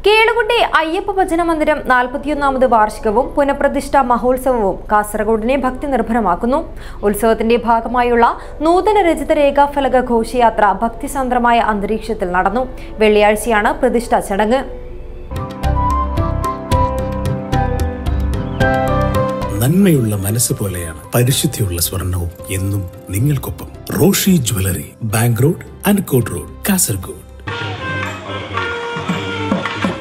കേളുകുട്ടി അയ്യപ്പ ഭജന മന്ദിരം 41ാമത് വാർഷികവും പുനഃപ്രതിഷ്ഠാ മഹോത്സവവും കാസർഗോഡിനെ ഭക്തി നിർഭരമാക്കുന്നു. ഉത്സവത്തിന്റെ ഭാഗമായുള്ള നൂതന രചിത രേഖാഫലക ഘോഷയാത്ര ഭക്തിസാന്ദ്രമായ അന്തരീക്ഷത്തിൽ നടന്നു. വെള്ളിയാഴ്ചയാണ് പ്രതിഷ്ഠാ ചടങ്ങ്. നന്മയുള്ള മനസ്സ് പോലെയാണ് പരിശുദ്ധിയുള്ള സ്വർണവും എന്നും നിങ്ങൾക്കൊപ്പം. Roshy jewellery, bank road, അൻകോട്ട് road, Kasaragod.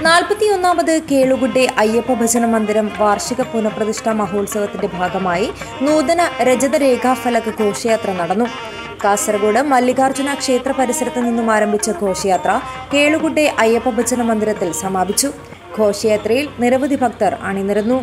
41ാമത് Kelukutty Ayyappa ഭജന മന്ദിരം വാർഷിക പുനഃപ്രതിഷ്ഠാ മഹോത്സവത്തിന്റെ ഭാഗമായി നൂതന രചിത രേഖാഫലക ഘോഷയാത്ര നടന്നു. കാസർഗോഡ് മല്ലികാർജുന ക്ഷേത്ര പരിസരത്ത് നിന്നും ആരംഭിച്ച ഘോഷയാത്ര കേളുകുട്ടി അയ്യപ്പ ഭജന മന്ദിരത്തിൽ സമാപിച്ചു. ഘോഷയാത്രയിൽ നിരവധി ഭക്തർ അണിനിരന്നു.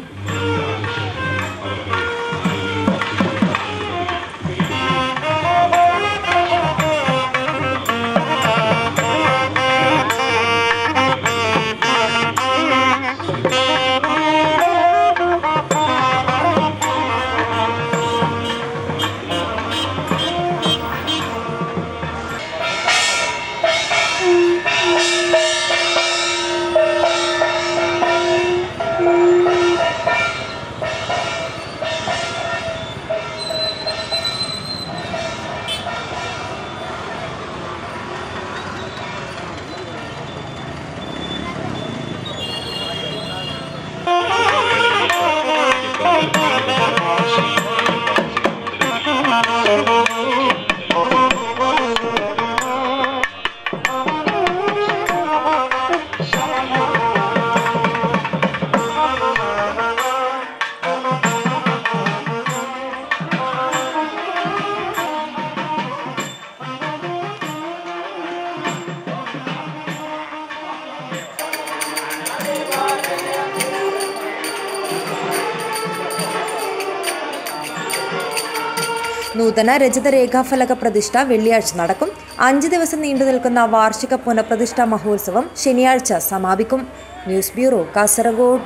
നൂതന രചിത രേഖാഫലക പ്രതിഷ്ഠ വെള്ളിയാഴ്ച നടക്കും. 5 ദിവസം നീണ്ടു നിൽക്കുന്ന വാർഷിക പുനഃപ്രതിഷ്ഠാ മഹോത്സവം ശനിയാഴ്ച സമാപിക്കും. News bureau, Kasaragod.